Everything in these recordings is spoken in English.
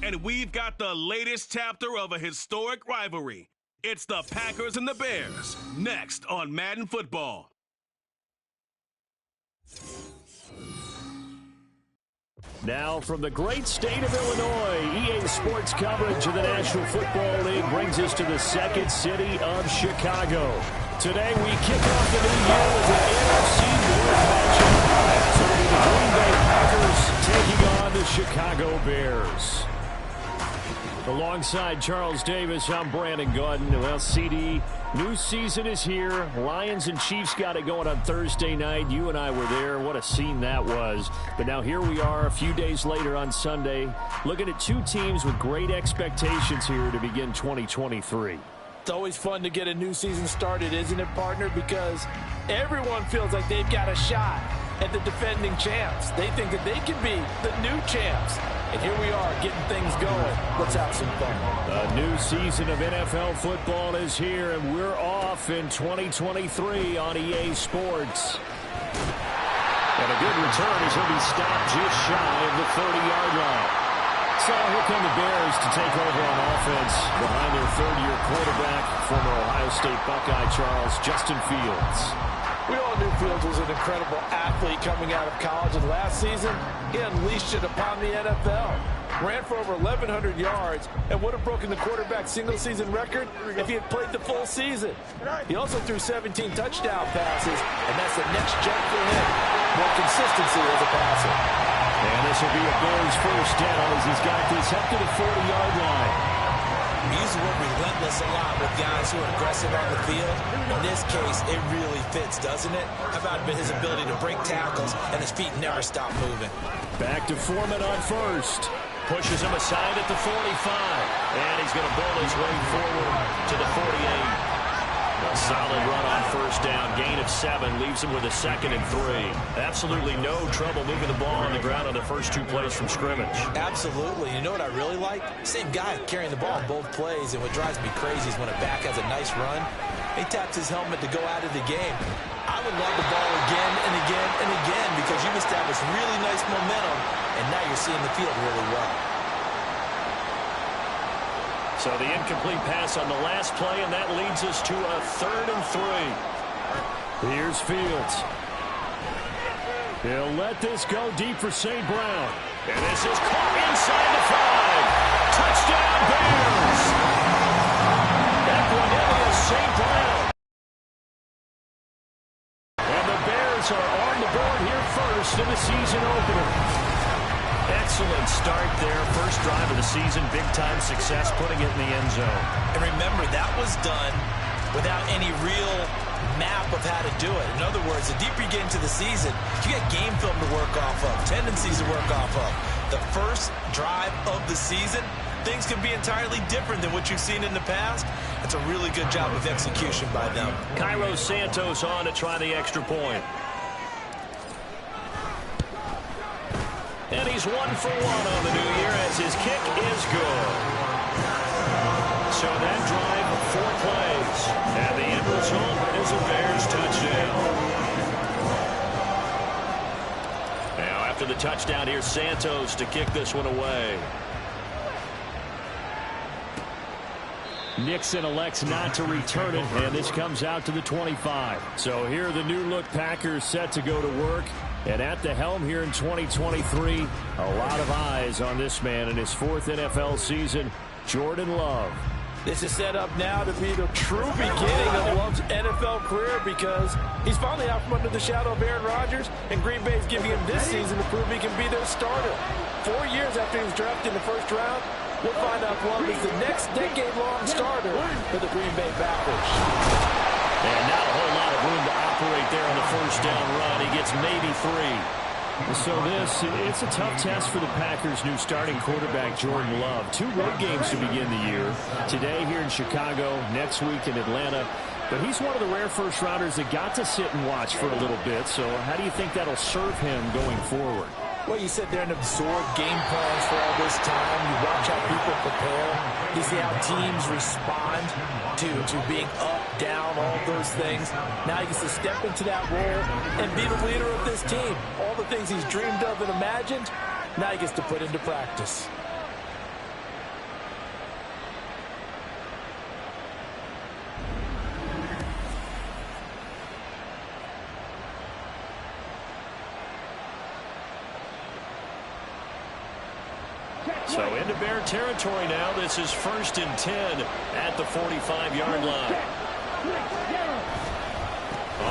and we've got the latest chapter of a historic rivalry. It's the Packers and the Bears, next on Madden Football. Now from the great state of Illinois, EA Sports coverage of the National Football League brings us to the second city of Chicago. Today we kick off the new year with an NFC North matchup as it'll be the Green Bay Packers taking on the Chicago Bears. Alongside Charles Davis, I'm Brandon Gaudin. Well, CD, new season is here. Lions and Chiefs got it going on Thursday night. You and I were there. What a scene that was. But now here we are a few days later on Sunday, looking at two teams with great expectations here to begin 2023. It's always fun to get a new season started, isn't it, partner? Because everyone feels like they've got a shot at the defending champs. They think that they can be the new champs. And here we are getting things going. Let's have some fun. A new season of NFL football is here, and we're off in 2023 on EA Sports. And a good return as he'll be stopped just shy of the 30-yard line. So here come the Bears to take over on offense behind their third-year quarterback, former Ohio State Buckeye Justin Fields. We all knew Fields was an incredible athlete coming out of college, and last season, he unleashed it upon the NFL. Ran for over 1,100 yards and would have broken the quarterback's single-season record if he had played the full season. He also threw 17 touchdown passes, and that's the next jump for him. More consistency as a passer. And this will be a Bears first down as he's got this up to the 40-yard line. We use the word relentless a lot with guys who are aggressive on the field. In this case, it really fits, doesn't it? How about his ability to break tackles and his feet never stop moving? Back to Foreman on first. Pushes him aside at the 45. And he's going to bull his way forward to the 48. A solid run on first down. Gain of 7 leaves him with a 2nd and 3. Absolutely no trouble moving the ball on the ground on the first 2 plays from scrimmage. Absolutely. You know what I really like? Same guy carrying the ball in both plays. And what drives me crazy is when a back has a nice run, he taps his helmet to go out of the game. I would love the ball again and again and again because you've established really nice momentum, and now you're seeing the field really well. So the incomplete pass on the last play, and that leads us to a 3rd and 3. Here's Fields. He'll let this go deep for St. Brown. And this is caught inside the 5. Touchdown, Bears! Equanimeous St. Brown. And the Bears are on the board here first in the season opener. Excellent start there. First drive of the season. Big-time success putting it in the end zone. And remember, that was done without any real map of how to do it. In other words, the deeper you get into the season, you get game film to work off of, tendencies to work off of. The first drive of the season, things can be entirely different than what you've seen in the past. It's a really good job of execution by them. Cairo Santos on to try the extra point. And he's 1 for 1 on the new year as his kick is good. So that drive, 4 plays. And the end result is a Bears touchdown. Now after the touchdown, here's Santos to kick this one away. Nixon elects not to return it, and this comes out to the 25. So here are the new-look Packers set to go to work. And at the helm here in 2023, a lot of eyes on this man in his 4th NFL season, Jordan Love. This is set up now to be the true beginning of Love's NFL career because he's finally out from under the shadow of Aaron Rodgers, and Green Bay is giving him this season to prove he can be their starter. 4 years after he was drafted in the first round, we'll find out if Love is the next decade-long starter for the Green Bay Packers. And not a whole lot of room to operate there on the first down run. He gets maybe 3. So it's a tough test for the Packers' new starting quarterback, Jordan Love. 2 road games to begin the year. Today here in Chicago, next week in Atlanta. But he's one of the rare first-rounders that got to sit and watch for a little bit. So how do you think that'll serve him going forward? Well, you sit there and absorb game plans for all this time. You watch how people prepare. You see how teams respond to being up, down, all those things. Now he gets to step into that role and be the leader of this team. All the things he's dreamed of and imagined, now he gets to put into practice. So into Bear territory now. This is 1st and 10 at the 45-yard line.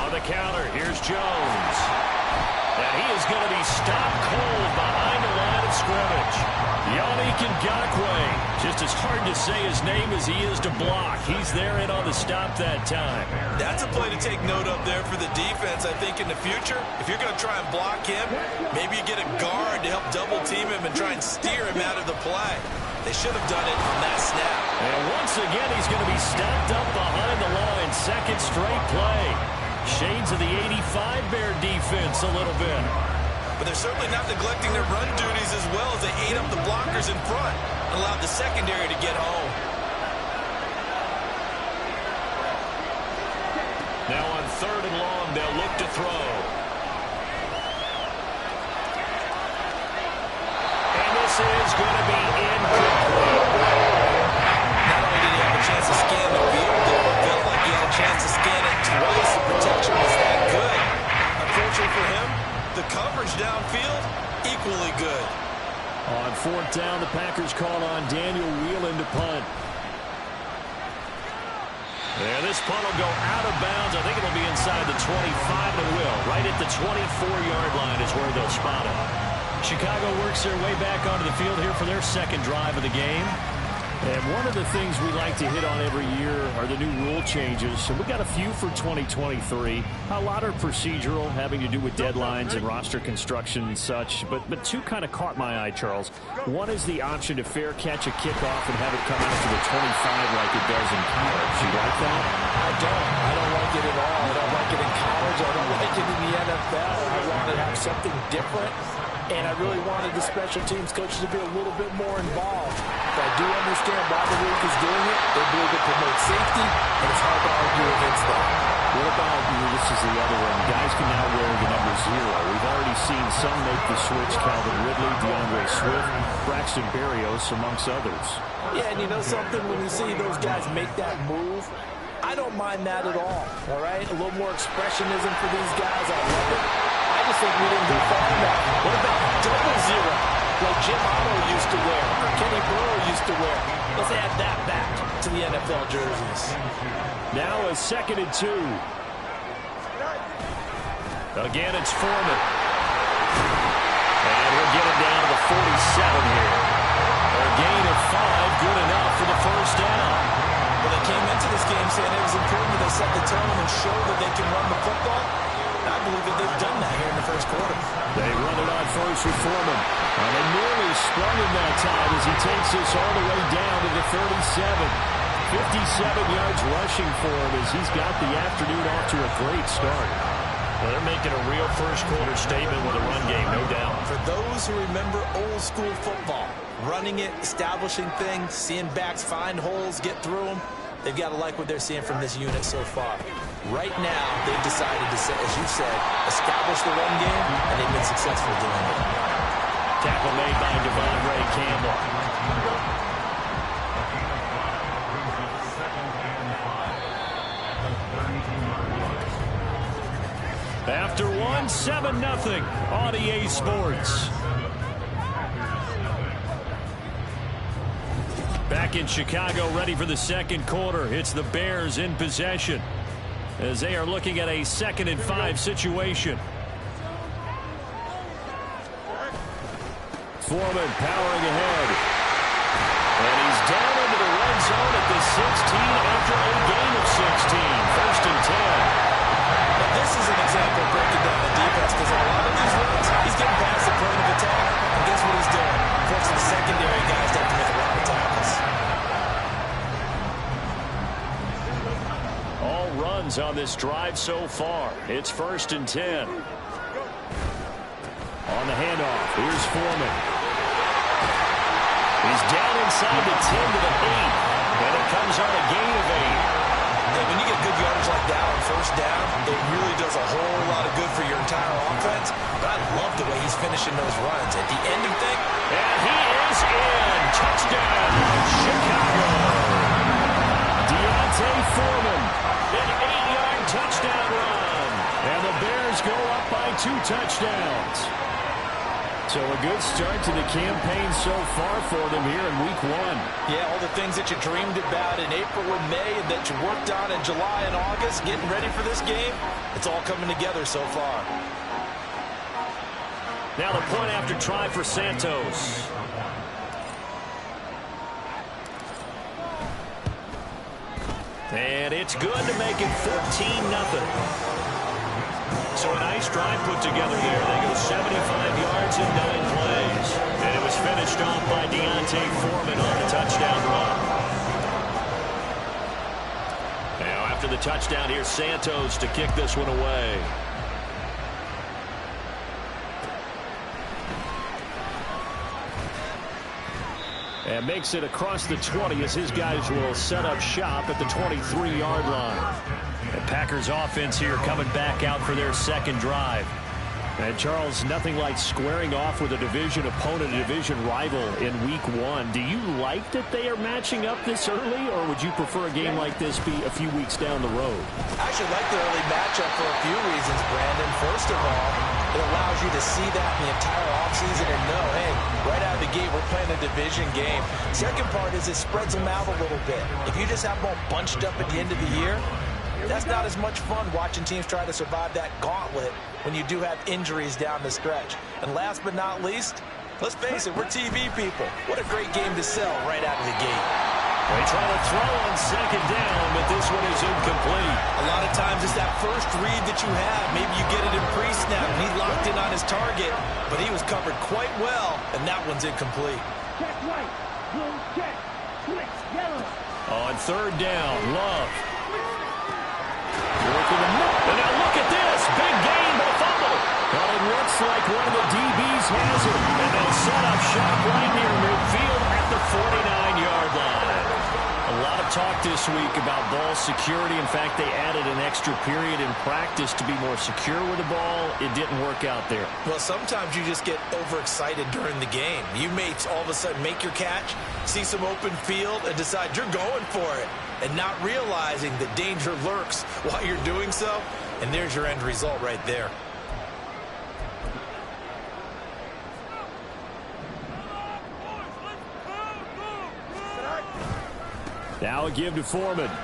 On the counter, here's Jones. And he is going to be stopped cold behind the line of scrimmage. Yannick Ngakoue. Just as hard to say his name as he is to block. He's there in on the stop that time. That's a play to take note of there for the defense, I think, in the future. If you're going to try and block him, maybe you get a guard to help double team him and try and steer him out of the play. They should have done it on that snap. And once again, he's going to be stopped up behind the line. Second straight play. Shades of the 85 Bear defense a little bit. But they're certainly not neglecting their run duties as well as they ate up the blockers in front and allowed the secondary to get home. Now on 3rd and long, they'll look to throw. And this is going to be incomplete. Not only did he have a chance to scan the field, though, it felt like he had a chance to scan it twice. The protection was that good. Unfortunately for him, the coverage downfield, equally good. On 4th down, the Packers call on Daniel Whelan to punt. And this punt will go out of bounds. I think it'll be inside the 25, and it will. Right at the 24-yard line is where they'll spot it. Chicago works their way back onto the field here for their second drive of the game. And one of the things we like to hit on every year are the new rule changes. So we've got a few for 2023. A lot are procedural, having to do with deadlines and roster construction and such. But two kind of caught my eye, Charles. One is the option to fair catch a kickoff and have it come out to the 25 like it does in college. You like that? I don't like it at all. I don't like it in college. I don't like it in the NFL. I want to have something different. And I really wanted the special teams coaches to be a little bit more involved. But I do understand why the league is doing it. They believe it promotes safety, and it's hard to argue against that. What about, this is the other one, guys can now wear the number 0. We've already seen some make the switch, Calvin Ridley, DeAndre Swift, Braxton Berrios, amongst others. Yeah, and you know something, when you see those guys make that move, I don't mind that at all right? A little more expressionism for these guys, I love it. I just think we didn't go far enough. What about double 0, like Jim Otto used to wear, or Kenny Burrow used to wear? Let's add that back to the NFL jerseys. Now a 2nd and 2. Again, it's Foreman. And we'll get it down to the 47 here. A gain of 5, good enough for the first down. Well, they came into this game saying it was important that they set the tone and show that they can run the football. I believe that they've done that here in the first quarter. They run it on first with Foreman. And they nearly sprung him that time as he takes this all the way down to the 37. 57 yards rushing for him as he's got the afternoon off to a great start. Well, they're making a real first quarter statement with a run game, no doubt. For those who remember old school football, running it, establishing things, seeing backs find holes, get through them, they've got to like what they're seeing from this unit so far. Right now, they've decided to, as you said, establish the run game, and they've been successful doing it. Tackle made by Devon Ray Campbell. After one, 7-0 on EA Sports. Back in Chicago, ready for the second quarter. It's the Bears in possession as they are looking at a 2nd and 5 situation. Foreman powering ahead. And he's down into the red zone at the 16 after a gain of 16. 1st and 10. Now, this is an example of breaking down the defense because on a lot of these runs, he's getting past the point of attack, and guess what he's doing? Forcing the secondary guys to have to make a lot of tackles. All runs on this drive so far. It's 1st and 10. On the handoff, here's Foreman. He's down inside the 10 to the 8, and it comes on a gain of 8. Hey, when you get good yardage like that on first down, it really does a whole lot of good for your entire offense. But I love the way he's finishing those runs. At the end of thing, and he is in. Touchdown, Chicago. D'Onta Foreman, an 8-yard touchdown run. And the Bears go up by 2 touchdowns. So a good start to the campaign so far for them here in Week 1. Yeah, all the things that you dreamed about in April and May and that you worked on in July and August, getting ready for this game, it's all coming together so far. Now the point after try for Santos. And it's good to make it 14-0. So a nice drive put together there. They go 75 yards in 9 plays. And it was finished off by Deontay Foreman on the touchdown run. Now after the touchdown, here's Santos to kick this one away. And makes it across the 20 as his guys will set up shop at the 23-yard line. The Packers offense here coming back out for their second drive. And Charles, nothing like squaring off with a division opponent, a division rival in Week 1. Do you like that they are matching up this early, or would you prefer a game like this be a few weeks down the road? I actually like the early matchup for a few reasons, Brandon. First of all, it allows you to see that in the entire offseason and know, hey, right out of the gate, we're playing a division game. Second part is it spreads them out a little bit. If you just have them all bunched up at the end of the year, that's not as much fun watching teams try to survive that gauntlet when you do have injuries down the stretch. And last but not least, let's face it, we're TV people. What a great game to sell right out of the gate. They try to throw on second down, but this one is incomplete. A lot of times it's that first read that you have. Maybe you get it in pre-snap, and he locked in on his target, but he was covered quite well, and that one's incomplete. Check right, blue check, switch yellow. On third down, Love. And now look at this. Big gain, but a fumble. Well, it looks like one of the DBs has it. And they'll set up shop right near midfield at the 49-yard line. A lot of talk this week about ball security. In fact, they added an extra period in practice to be more secure with the ball. It didn't work out there. Well, sometimes you just get overexcited during the game. You may all of a sudden make your catch, see some open field, and decide you're going for it, and not realizing that danger lurks while you're doing so. And there's your end result right there. Now a give to Foreman. And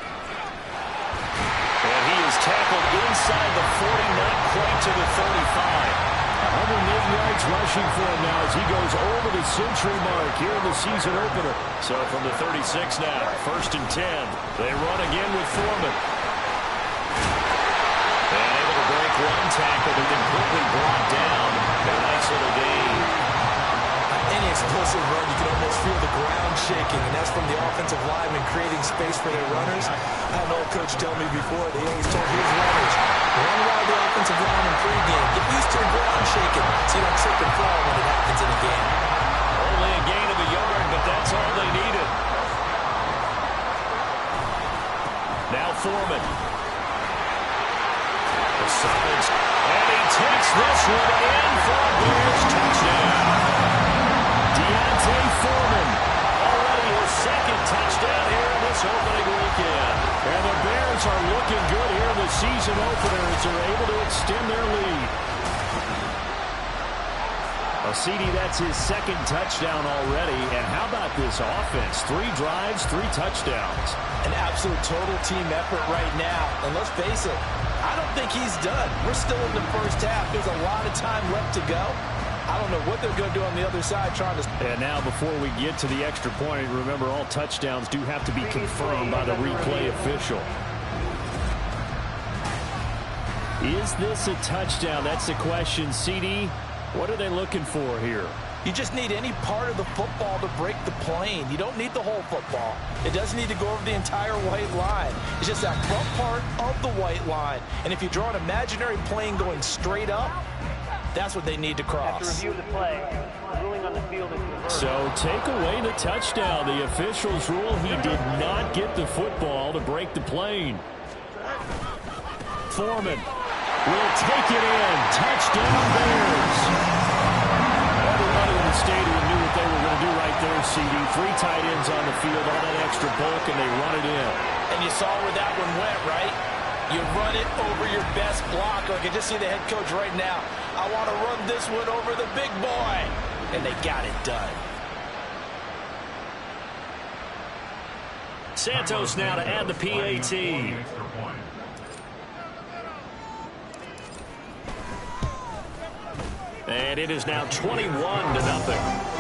he is tackled inside the 40, not quite to the 35. 108 yards rushing for him now as he goes over the century mark here in the season opener. So from the 36 now, 1st and 10. They run again with Foreman. And able to break one tackle, but then quickly brought down. A nice little gain. Any explosive run, you can almost feel the ground shaking, and that's from the offensive linemen creating space for their runners. I had an old coach tell me before, they always told his runners, run around the offensive line in pregame. Get used to the ground shaking so you don't trip and fall when it happens in a game. Only a gain of a yard, but that's all they needed. Now Foreman. The sides, and he takes this one in for a Bears touchdown. Deontay Foreman, already his second touchdown here in this opening weekend. And the Bears are looking good here in the season opener as they're able to extend their lead. Well, CD, that's his second touchdown already. And how about this offense? 3 drives, 3 touchdowns. An absolute total team effort right now. And let's face it, I don't think he's done. We're still in the first half. There's a lot of time left to go. I don't know what they're going to do on the other side trying to... And now before we get to the extra point, remember all touchdowns do have to be confirmed by the replay official. Is this a touchdown? That's the question. CD, what are they looking for here? You just need any part of the football to break the plane. You don't need the whole football. It doesn't need to go over the entire white line. It's just that front part of the white line. And if you draw an imaginary plane going straight up, that's what they need to cross. After review of the play, the ruling on the field is reversed. So take away the touchdown. The officials rule he did not get the football to break the plane. Foreman will take it in. Touchdown Bears. Everybody in the stadium knew what they were going to do right there, CD. 3 tight ends on the field, all that extra bulk, and they run it in. And you saw where that one went, right? You run it over your best blocker. I can just see the head coach right now. I want to run this one over the big boy. And they got it done. Santos now to add the PAT. And it is now 21-0.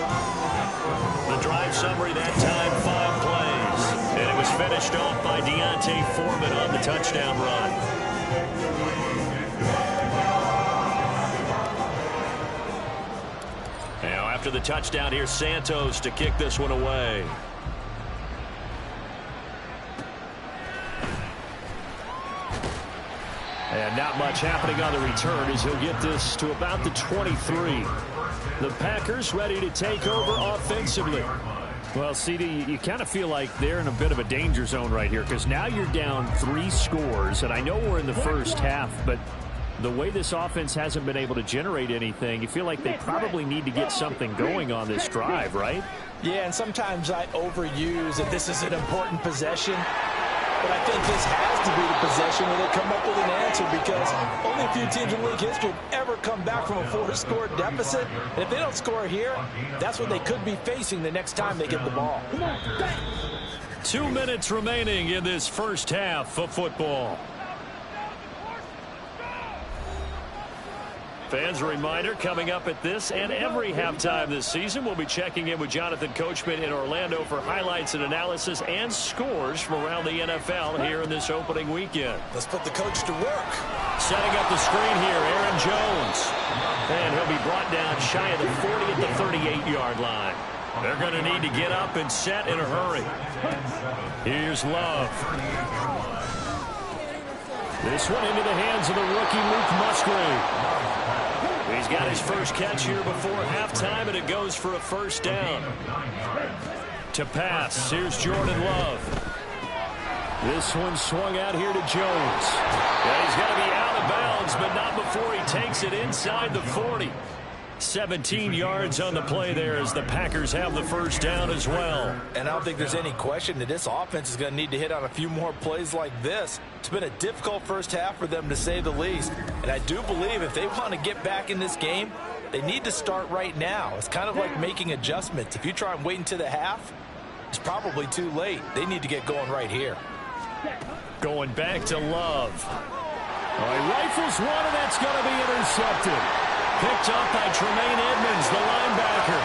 The drive summary that time, 5 plays. And it was finished off by Deontay Foreman on the touchdown run. Now after the touchdown, here's Santos to kick this one away. And not much happening on the return as he'll get this to about the 23. The Packers ready to take over offensively. Well, CD, you kind of feel like they're in a bit of a danger zone right here because now you're down 3 scores. And I know we're in the first half, but the way this offense hasn't been able to generate anything, you feel like they probably need to get something going on this drive, right? Yeah, and sometimes I overuse that this is an important possession. But I think this has to be the possession where they come up with an answer because only a few teams in league history have ever come back from a 4-score deficit. And if they don't score here, that's what they could be facing the next time they get the ball. 2 minutes remaining in this first half of football. Fans, a reminder, coming up at this and every halftime this season, we'll be checking in with Jonathan Coachman in Orlando for highlights and analysis and scores from around the NFL here in this opening weekend. Let's put the coach to work. Setting up the screen here, Aaron Jones. And he'll be brought down shy of the 40 at the 38-yard line. They're going to need to get up and set in a hurry. Here's Love. This one into the hands of the rookie Luke Musgrave. He's got his first catch here before halftime, and it goes for a first down. To pass, here's Jordan Love. This one swung out here to Jones. Yeah, he's got to be out of bounds, but not before he takes it inside the 40. 17 yards on the play there as the Packers have the first down as well. And I don't think there's any question that this offense is going to need to hit on a few more plays like this. It's been a difficult first half for them, to say the least. And I do believe if they want to get back in this game, they need to start right now. It's kind of like making adjustments. If you try and wait until the half, it's probably too late. They need to get going right here. Going back to Love. He rifles one, and that's going to be intercepted. Picked up by Tremaine Edmonds, the linebacker.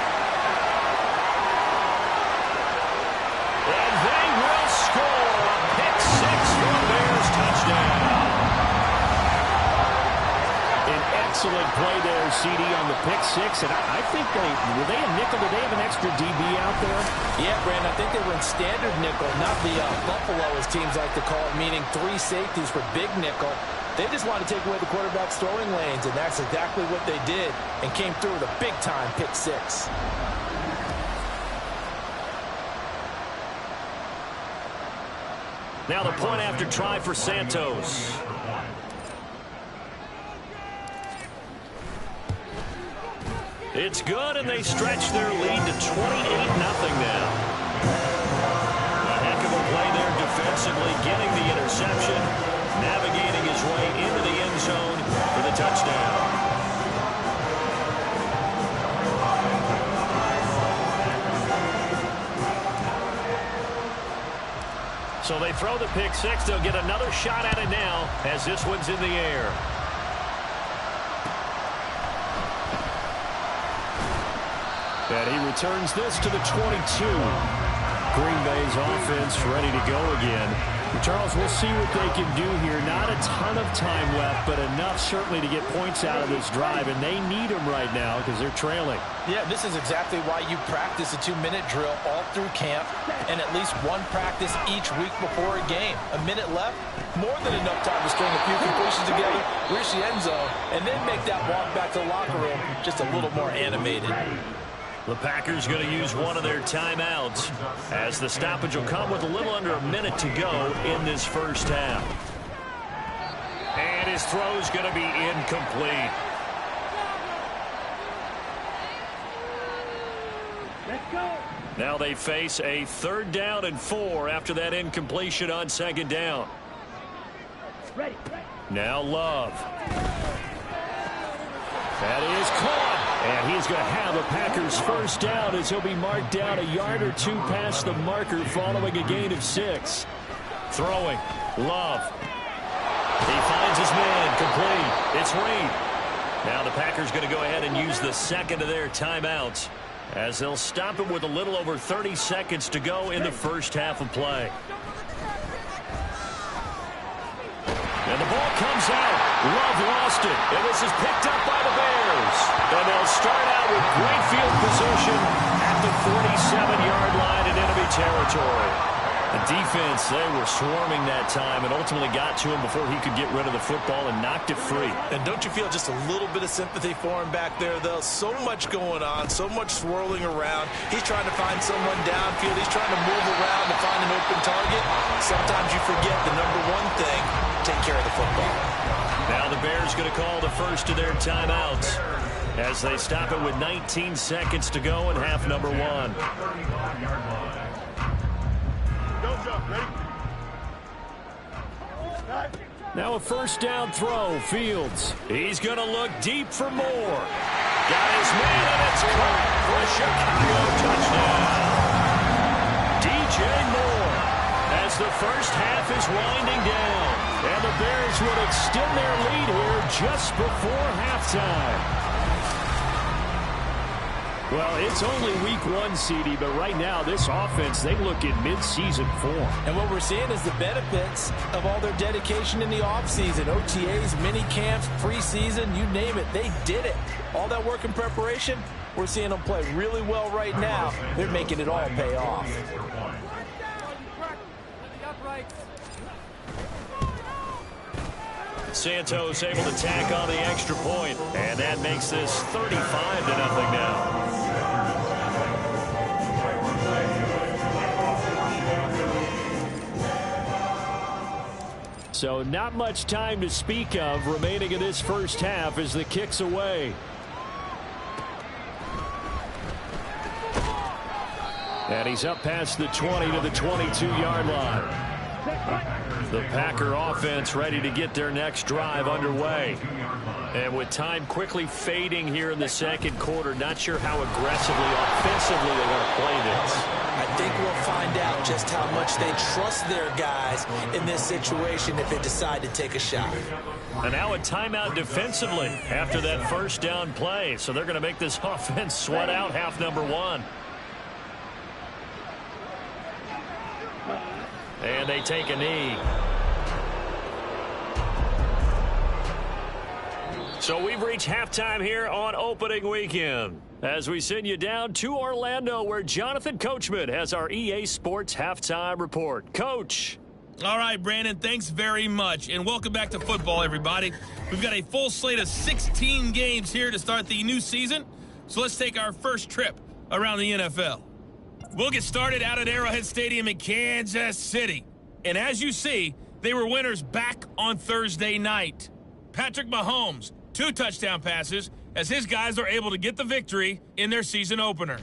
And they will score a pick 6 for a Bears touchdown. An excellent play there, CD, on the pick 6. And I think were they a nickel? Did they have an extra DB out there? Yeah, Brandon, I think they were in standard nickel, not the Buffalo, as teams like to call it, meaning 3 safeties for big nickel. They just wanted to take away the quarterback's throwing lanes, and that's exactly what they did and came through with a big-time pick 6. Now the point after try for Santos. It's good, and they stretch their lead to 28-0 now. A heck of a play there defensively, getting the interception, navigating his way into the end zone for the touchdown. So they throw the pick 6. They'll get another shot at it now as this one's in the air. And he returns this to the 22. Green Bay's offense ready to go again. Charles, we'll see what they can do here. Not a ton of time left, but enough certainly to get points out of this drive, and they need them right now because they're trailing. Yeah, this is exactly why you practice a 2-minute drill all through camp and at least one practice each week before a game. A minute left, more than enough time to string a few completions together, reach the end zone, and then make that walk back to the locker room just a little more animated. The Packers going to use one of their timeouts as the stoppage will come with a little under a minute to go in this first half. And his throw's going to be incomplete. Let's go. Now they face a 3rd down and 4 after that incompletion on 2nd down. Ready. Now Love. That is caught. And he's going to have a Packers first down as he'll be marked down a yard or two past the marker following a gain of 6. Throwing. Love. He finds his man. Complete. It's Reed. Now the Packers going to go ahead and use the second of their timeouts as they'll stop it with a little over 30 seconds to go in the first half of play. And the ball comes out. Love lost it. And this is picked up by the Bears. And they'll start out with great field position at the 47-yard line in enemy territory. The defense, they were swarming that time and ultimately got to him before he could get rid of the football and knocked it free. And don't you feel just a little bit of sympathy for him back there, though? So much going on, so much swirling around. He's trying to find someone downfield. He's trying to move around to find an open target. Sometimes you forget the number one thing, take care of the football. Now the Bears going to call the first of their timeouts as they stop it with 19 seconds to go in half number 1. Now a first down throw. Fields. He's going to look deep for more. Got his man, and it's caught for a Chicago touchdown. DJ Moore as the first half is winding down. And the Bears would extend their lead here just before halftime. Well, it's only week 1, CD, but right now this offense, they look in mid-season form. And what we're seeing is the benefits of all their dedication in the offseason. OTAs, mini camps, preseason, you name it, they did it. All that work in preparation, we're seeing them play really well right now. They're making it all pay off. Santos able to tack on the extra point, and that makes this 35-0 now. So not much time to speak of remaining in this first half as the kick's away. And he's up past the 20 to the 22-yard line. The Packer offense ready to get their next drive underway. And with time quickly fading here in the second quarter, not sure how aggressively, offensively they're going to play this. I think we'll find out just how much they trust their guys in this situation if they decide to take a shot. And now a timeout defensively after that first down play. So they're going to make this offense sweat out half number 1. And they take a knee. So we've reached halftime here on opening weekend as we send you down to Orlando where Jonathan Coachman has our EA Sports halftime report. Coach. All right, Brandon, thanks very much. And welcome back to football, everybody. We've got a full slate of 16 games here to start the new season. So let's take our first trip around the NFL. We'll get started out at Arrowhead Stadium in Kansas City. And as you see, they were winners back on Thursday night. Patrick Mahomes, 2 touchdown passes as his guys are able to get the victory in their season opener.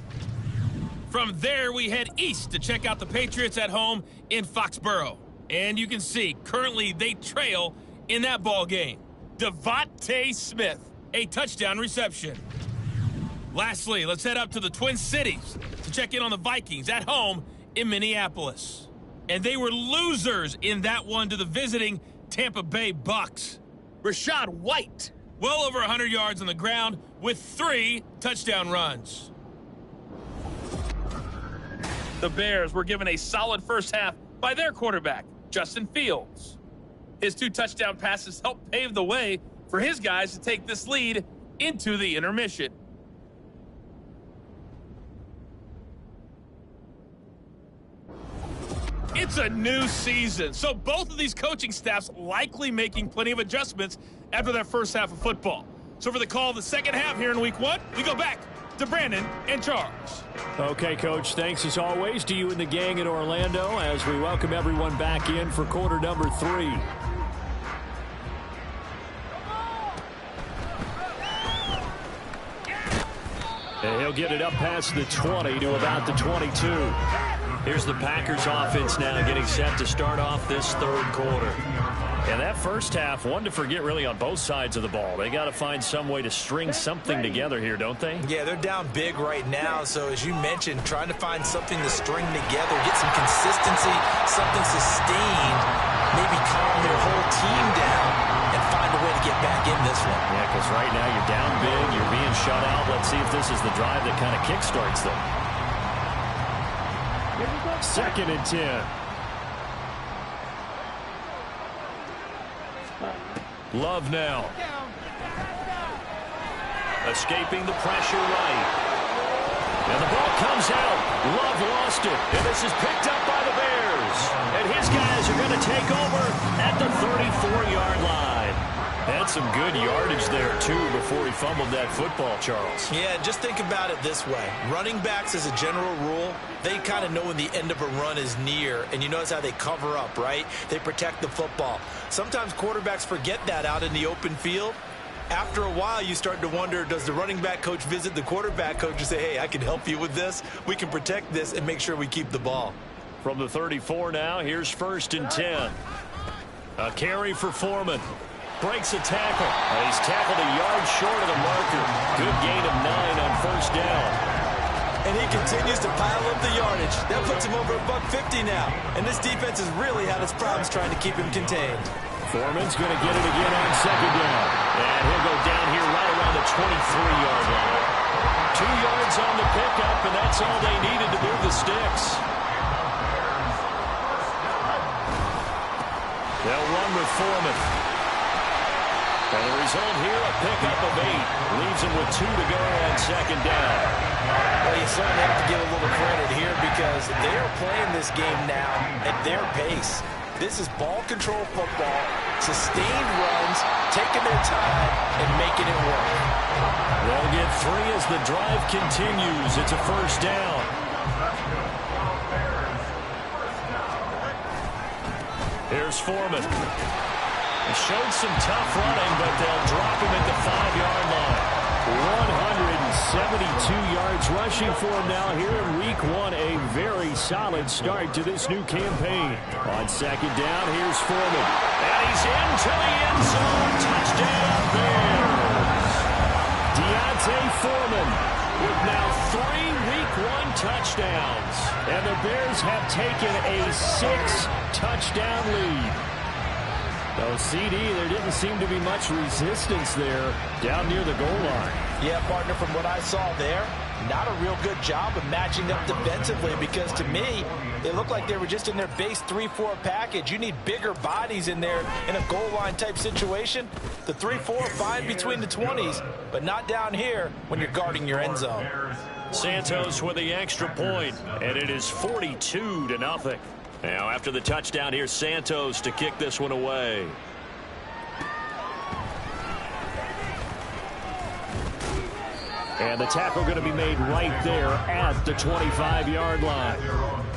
From there, we head east to check out the Patriots at home in Foxborough. And you can see, currently they trail in that ball game. Devontae Smith, a touchdown reception. Lastly, let's head up to the Twin Cities to check in on the Vikings at home in Minneapolis. And they were losers in that one to the visiting Tampa Bay Bucks. Rachaad White, well over 100 yards on the ground with 3 touchdown runs. The Bears were given a solid first half by their quarterback, Justin Fields. His 2 touchdown passes helped pave the way for his guys to take this lead into the intermission. It's a new season, so both of these coaching staffs likely making plenty of adjustments after their first half of football. So for the call of the second half here in week 1, we go back to Brandon and Charles. Okay, Coach, thanks as always to you and the gang in Orlando as we welcome everyone back in for quarter number 3. And he'll get it up past the 20 to about the 22. Here's the Packers offense now getting set to start off this third quarter. And that first half, one to forget really on both sides of the ball. They got to find some way to string something together here, don't they? Yeah, they're down big right now. So as you mentioned, trying to find something to string together, get some consistency, something sustained, maybe calm their whole team down and find a way to get back in this one. Yeah, because right now you're down big, you're being shut out. Let's see if this is the drive that kind of kickstarts them. 2nd and 10. Love now. Escaping the pressure right. And the ball comes out. Love lost it. And this is picked up by the Bears. And his guys are going to take over at the 34-yard line. Had some good yardage there, too, before he fumbled that football, Charles. Yeah, just think about it this way. Running backs, as a general rule, they kind of know when the end of a run is near, and you notice how they cover up, right? They protect the football. Sometimes quarterbacks forget that out in the open field. After a while, you start to wonder, does the running back coach visit the quarterback coach and say, hey, I can help you with this. We can protect this and make sure we keep the ball. From the 34 now, here's 1st and 10. A carry for Foreman. Breaks a tackle. He's tackled a yard short of the marker. Good gain of 9 on 1st down. And he continues to pile up the yardage. That puts him over $150 now. And this defense has really had its problems trying to keep him contained. Foreman's going to get it again on 2nd down. And he'll go down here right around the 23-yard line. 2 yards on the pickup, and that's all they needed to move the sticks. They'll run with Foreman. And the result here, a pickup of 8. Leaves him with 2 to go on 2nd down. Well, you certainly have to give a little credit here because they are playing this game now at their pace. This is ball control football, sustained runs, taking their time, and making it work. They'll get 3 as the drive continues. It's a 1st down. Here's Foreman. He showed some tough running, but they'll drop him at the 5-yard line. 172 yards rushing for him now here in Week 1. A very solid start to this new campaign. On 2nd down, here's Foreman. And he's into the end zone. Touchdown, Bears. D'Onta Foreman with now 3 Week 1 touchdowns. And the Bears have taken a 6-touchdown lead. No, CD, there didn't seem to be much resistance there down near the goal line. Yeah, partner, from what I saw there, not a real good job of matching up defensively because to me, it looked like they were just in their base 3-4 package. You need bigger bodies in there in a goal line type situation. The 3-4 fine between the 20s, but not down here when you're guarding your end zone. Santos with the extra point, and it is 42-0. Now, after the touchdown, here's Santos to kick this one away. And the tackle going to be made right there at the 25-yard line.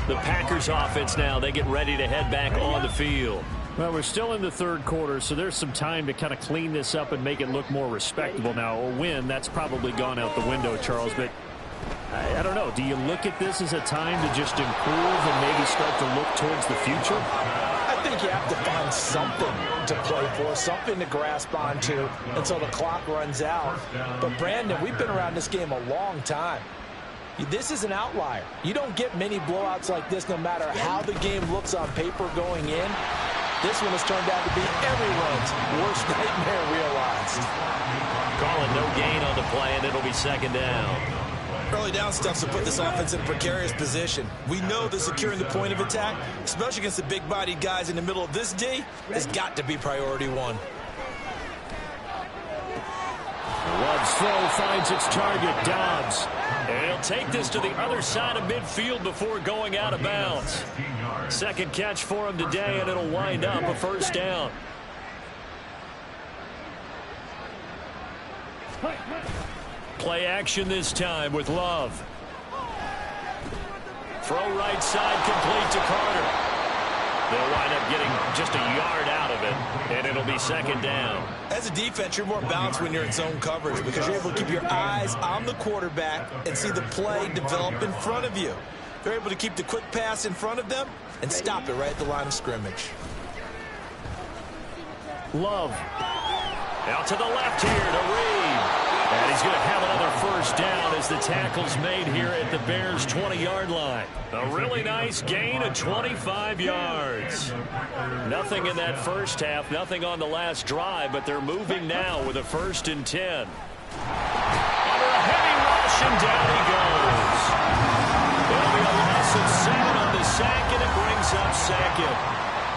The Packers offense now, they get ready to head back on the field. Well, we're still in the 3rd quarter, so there's some time to kind of clean this up and make it look more respectable now. A win, that's probably gone out the window, Charles, but I don't know. Do you look at this as a time to just improve and maybe start to look towards the future? I think you have to find something to play for, something to grasp onto until the clock runs out. But, Brandon, we've been around this game a long time. This is an outlier. You don't get many blowouts like this no matter how the game looks on paper going in. This one has turned out to be everyone's worst nightmare realized. Call it no gain on the play, and it'll be 2nd down. Early down stuff to put this offense in a precarious position. We know that securing the point of attack, especially against the big-bodied guys in the middle of this D, has got to be priority 1. Love's throw finds its target, Dobbs. And he'll take this to the other side of midfield before going out of bounds. 2nd catch for him today, and it'll wind up a 1st down. Play action this time with Love. Throw right side complete to Carter. They'll wind up getting just a yard out of it, and it'll be 2nd down. As a defense, you're more balanced when you're in zone coverage because you're able to keep your eyes on the quarterback and see the play develop in front of you. They're able to keep the quick pass in front of them and stop it right at the line of scrimmage. Love. Out to the left here to Reed. And he's going to have another first down as the tackle's made here at the Bears' 20-yard line. A really nice gain of 25 yards. Nothing in that first half, nothing on the last drive, but they're moving now with a 1st and 10. Under a heavy rush, and down he goes. It'll be a loss of 7 on the sack, and it brings up 2nd.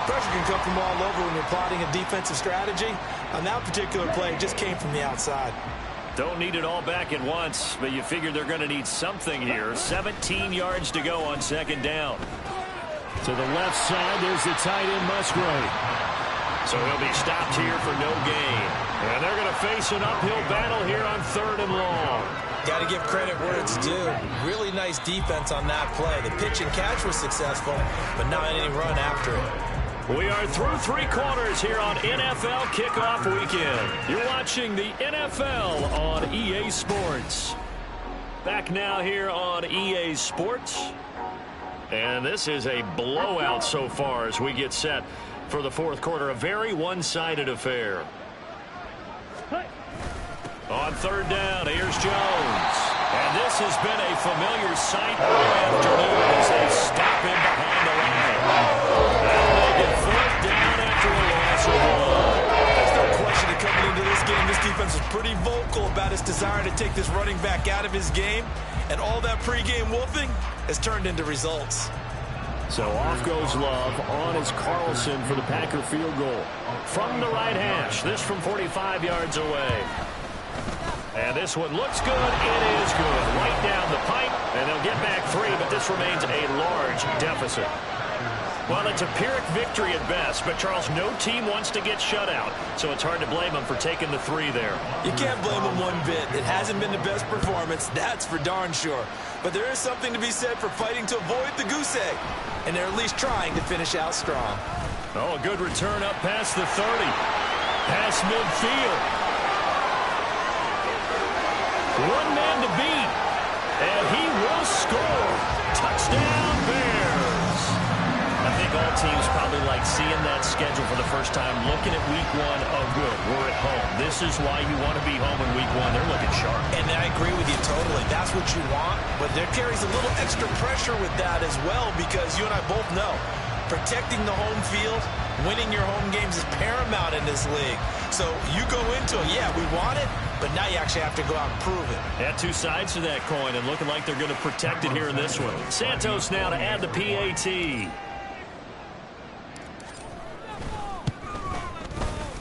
Pressure can come from all over when you're plotting a defensive strategy. On that particular play, it just came from the outside. Don't need it all back at once, but you figure they're going to need something here. 17 yards to go on 2nd down. To the left side, there's the tight end Musgrave. So he'll be stopped here for no gain. And they're going to face an uphill battle here on 3rd and long. Got to give credit where it's due. Really nice defense on that play. The pitch and catch was successful, but not any run after it. We are through 3 quarters here on NFL Kickoff Weekend. You're watching the NFL on EA Sports. Back now here on EA Sports. And this is a blowout so far as we get set for the 4th quarter. A very one-sided affair. On 3rd down, here's Jones. And this has been a familiar sight all afternoon as they stop him behind the line. That'll make it 4th down after a loss of 1. There's no question that coming into this game, this defense was pretty vocal about its desire to take this running back out of his game. And all that pregame wolfing has turned into results. So off goes Love. On is Carlson for the Packer field goal. From the right hash, this from 45 yards away. And this one looks good. It is good. Right down the pipe, and they'll get back 3, but this remains a large deficit. Well, it's a Pyrrhic victory at best, but, Charles, no team wants to get shut out, so it's hard to blame them for taking the 3 there. You can't blame them one bit. It hasn't been the best performance, that's for darn sure. But there is something to be said for fighting to avoid the goose egg, and they're at least trying to finish out strong. Oh, a good return up past the 30. Past midfield. One man to beat, and he will score. Touchdown, Bears. I think all teams probably like seeing that schedule for the first time, looking at week 1. Oh, good, we're at home. This is why you want to be home in week 1. They're looking sharp. And I agree with you totally. That's what you want, but there carries a little extra pressure with that as well, because you and I both know protecting the home field, winning your home games is paramount in this league. So you go into it, yeah, we want it, but now you actually have to go out and prove it. Yeah, 2 sides to that coin, and looking like they're going to protect it here in this one. Santos now to add the PAT.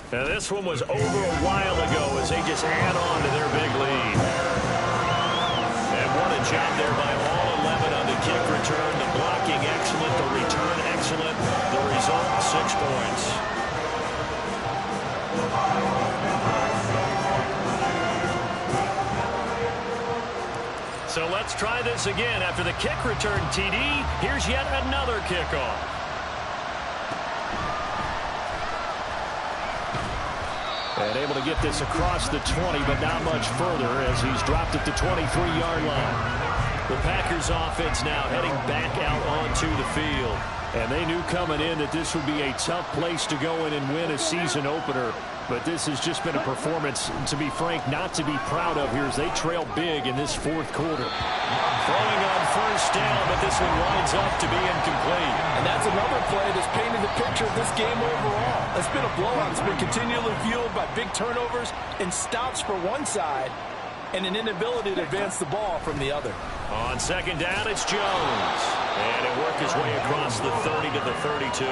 Now this one was over a while ago as they just add on to their big lead. And what a job there by all 11 on the kick return. The blocking excellent, the return excellent. The result, 6 points. So let's try this again. After the kick return TD, here's yet another kickoff. And able to get this across the 20, but not much further as he's dropped at the 23-yard line. The Packers offense now heading back out onto the field. And they knew coming in that this would be a tough place to go in and win a season opener. But this has just been a performance, to be frank, not to be proud of here as they trail big in this 4th quarter. Throwing on 1st down, but this one winds up to be incomplete. And that's another play that's painted the picture of this game overall. It's been a blowout. It's been continually fueled by big turnovers and stops for one side and an inability to advance the ball from the other. On 2nd down, it's Jones. And it worked his way across the 30 to the 32.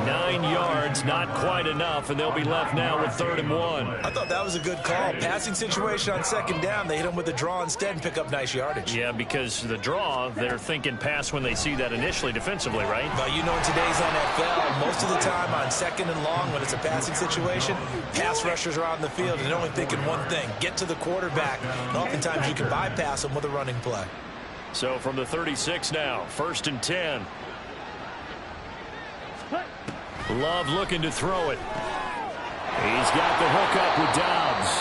9 yards, not quite enough, and they'll be left now with 3rd and 1. I thought that was a good call. Passing situation on 2nd down. They hit him with the draw instead and pick up nice yardage. Yeah, because the draw, they're thinking pass when they see that initially defensively, right? But you know in today's NFL, most of the time on 2nd and long when it's a passing situation, pass rushers are out in the field and they're only thinking one thing, get to the quarterback. And oftentimes you can bypass them with a running play. So from the 36 now, 1st and 10. Love looking to throw it. He's got the hook up with Dobbs.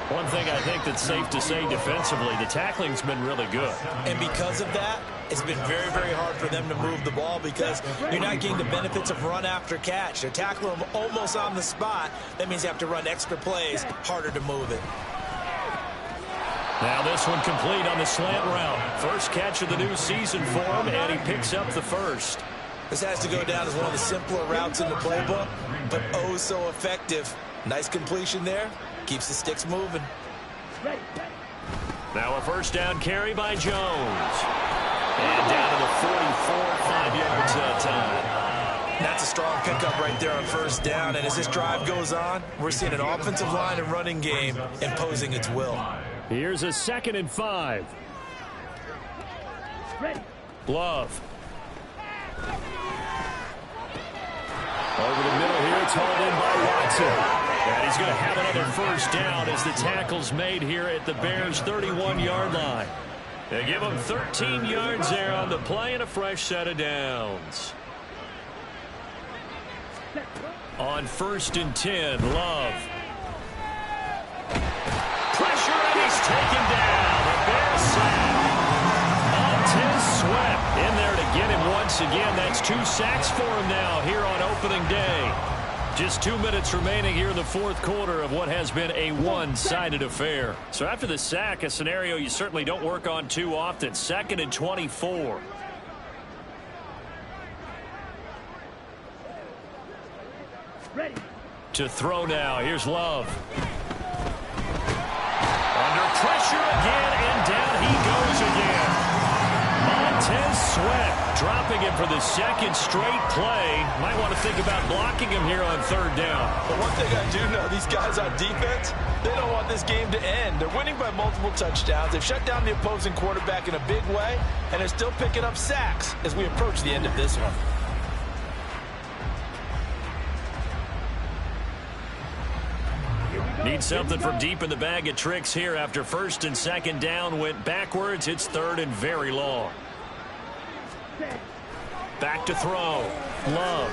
One thing I think that's safe to say defensively, the tackling's been really good. And because of that, it's been very, very hard for them to move the ball because you're not getting the benefits of run after catch. They're tackling them almost on the spot. That means you have to run extra plays, harder to move it. Now this one complete on the slant route. First catch of the new season for him, and he picks up the first. This has to go down as one of the simpler routes in the playbook, but oh so effective. Nice completion there. Keeps the sticks moving. Now a first down carry by Jones. And down to the 44, 5 yards that time. That's a strong pickup right there on first down. And as this drive goes on, we're seeing an offensive line and running game imposing its will. Here's a 2nd and 5. Love. Over the middle here, it's hauled in by Watson. And he's going to have another first down as the tackle's made here at the Bears' 31-yard line. They give him 13 yards there on the play and a fresh set of downs. On 1st and 10, Love. Pressure, and he's taken down. The Bears sack. Montez Sweat in there to get him once again. That's 2 sacks for him now here on opening day. Just 2 minutes remaining here in the fourth quarter of what has been a one-sided affair. So after the sack, a scenario you certainly don't work on too often. 2nd and 24. Ready. To throw now. Here's Love. Under pressure again, and down he goes again. Montez Sweat dropping him for the 2nd straight play. Might want to think about blocking him here on 3rd down. But one thing I do know, these guys on defense, they don't want this game to end. They're winning by multiple touchdowns. They've shut down the opposing quarterback in a big way, and they're still picking up sacks as we approach the end of this one. Need something from deep in the bag of tricks here after 1st and 2nd down went backwards. It's 3rd and very long. Back to throw. Love.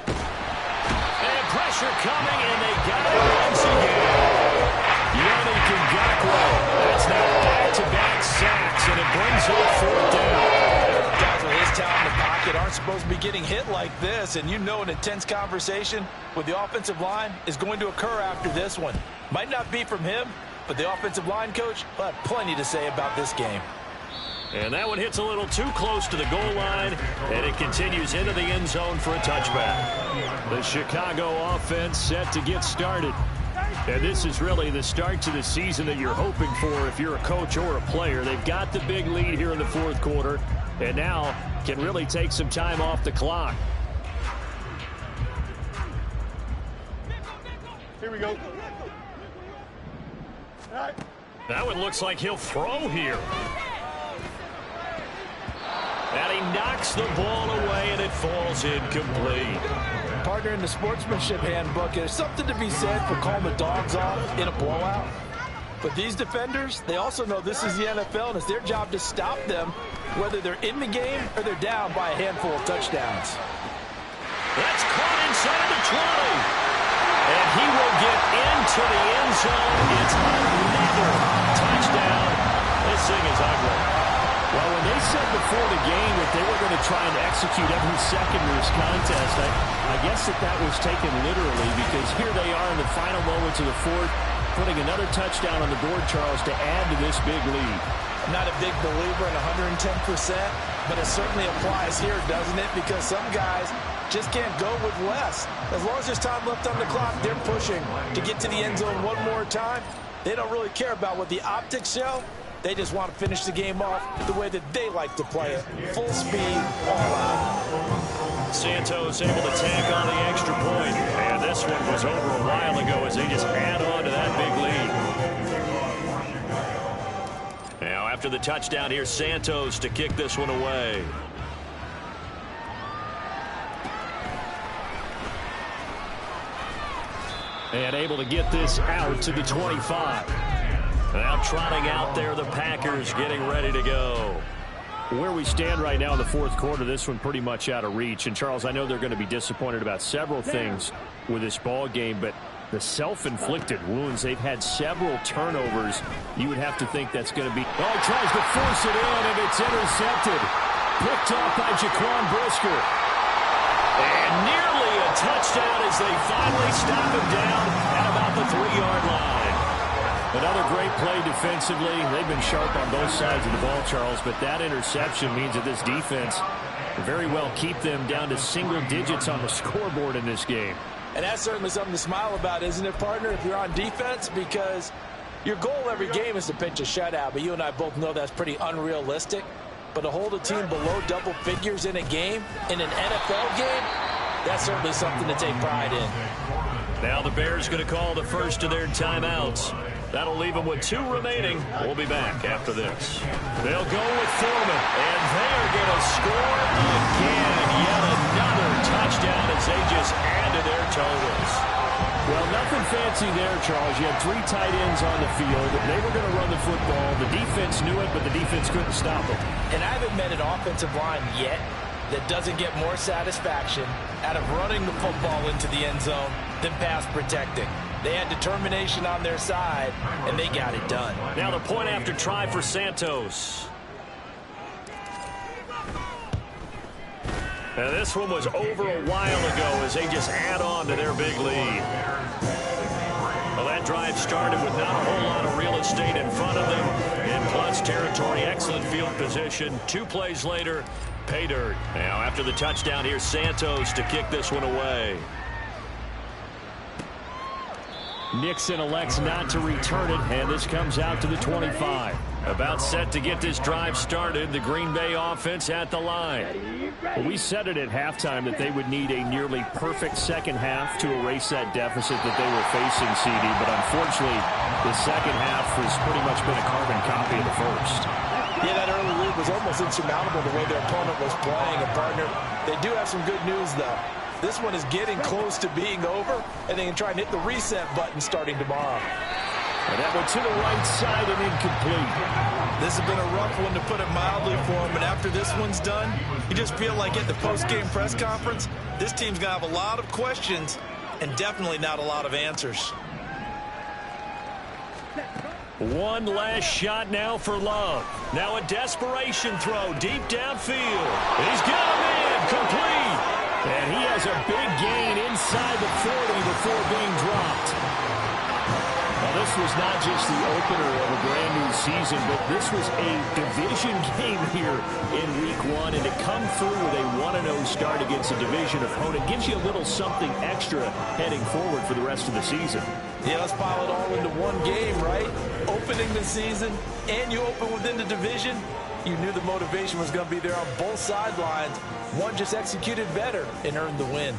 And pressure coming, and they got it once again. Yannick Ngakoue. That's now back-to-back sacks, and it brings up 4th down. Guys with his talent in the pocket aren't supposed to be getting hit like this, and you know an intense conversation with the offensive line is going to occur after this one. Might not be from him, but the offensive line coach will have plenty to say about this game. And that one hits a little too close to the goal line, and it continues into the end zone for a touchback. The Chicago offense set to get started. And this is really the start to the season that you're hoping for if you're a coach or a player. They've got the big lead here in the fourth quarter, and now can really take some time off the clock. Here we go. That one looks like he'll throw here. And he knocks the ball away, and it falls incomplete. Partner, in the sportsmanship handbook, there's something to be said for calling the dogs off in a blowout. But these defenders, they also know this is the NFL, and it's their job to stop them, whether they're in the game or they're down by a handful of touchdowns. That's caught inside the 20. And he will get into the end zone. It's another touchdown. This thing is ugly. Well, when they said before the game that they were going to try and execute every second of this contest, I guess that was taken literally, because here they are in the final moments of the fourth, putting another touchdown on the board, Charles, to add to this big lead. I'm not a big believer in 110%, but it certainly applies here, doesn't it? Because some guys just can't go with less. As long as there's time left on the clock, they're pushing to get to the end zone one more time. They don't really care about what the optics show. They just want to finish the game off the way that they like to play it. Full speed, all out. Santos able to tack on the extra point. And this one was over a while ago as they just add on to that big lead. Now after the touchdown, here's Santos to kick this one away. And able to get this out to the 25. Now trotting out there, the Packers getting ready to go. Where we stand right now in the fourth quarter, this one pretty much out of reach. And, Charles, I know they're going to be disappointed about several things with this ball game, but The self-inflicted wounds. They've had several turnovers. You would have to think that's going to be... Oh, he tries to force it in, and it's intercepted. Picked off by Jaquan Brisker. And nearly a touchdown as they finally stop him down at about the 3-yard line. Another great play defensively. They've been sharp on both sides of the ball, Charles, but that interception means that this defense very well keep them down to single digits on the scoreboard in this game. And that's certainly something to smile about, isn't it, partner, if you're on defense? Because your goal every game is to pitch a shutout, but you and I both know that's pretty unrealistic. But to hold a team below double figures in a game, in an NFL game, that's certainly something to take pride in. Now the Bears going to call the first of their timeouts. That'll leave them with 2 remaining. We'll be back after this. They'll go with Foreman, and they're going to score again. Yet another touchdown as they just add to their totals. Well, nothing fancy there, Charles. You had 3 tight ends on the field. They were going to run the football. The defense knew it, but the defense couldn't stop them. And I haven't met an offensive line yet that doesn't get more satisfaction out of running the football into the end zone than pass protecting. They had determination on their side, and they got it done. Now the point after try for Santos. And this one was over a while ago as they just add on to their big lead. Well, that drive started with not a whole lot of real estate in front of them. In clutch territory, excellent field position. 2 plays later, pay dirt. Now after the touchdown, here's Santos to kick this one away. Nixon elects not to return it, and this comes out to the 25. About set to get this drive started, the Green Bay offense at the line. Well, we said it at halftime that they would need a nearly perfect second half to erase that deficit that they were facing, CD, but unfortunately, the second half has pretty much been a carbon copy of the first. Yeah, that early lead was almost insurmountable the way their opponent was playing. And, partner, they do have some good news, though. This one is getting close to being over, and they can try and hit the reset button starting tomorrow. And that went to the right side and incomplete. This has been a rough one, to put it mildly, for them. And after this one's done, you just feel like at the post-game press conference, this team's going to have a lot of questions and definitely not a lot of answers. One last shot now for Love. Now a desperation throw deep downfield. He's got a man complete. And he has a big gain inside the 40 before being dropped. Now, this was not just the opener of a brand-new season, but this was a division game here in Week 1. And to come through with a 1-0 start against a division opponent gives you a little something extra heading forward for the rest of the season. Yeah, let's pile it all into one game, right? Opening the season, and you open within the division. You knew the motivation was going to be there on both sidelines. One just executed better and earned the win.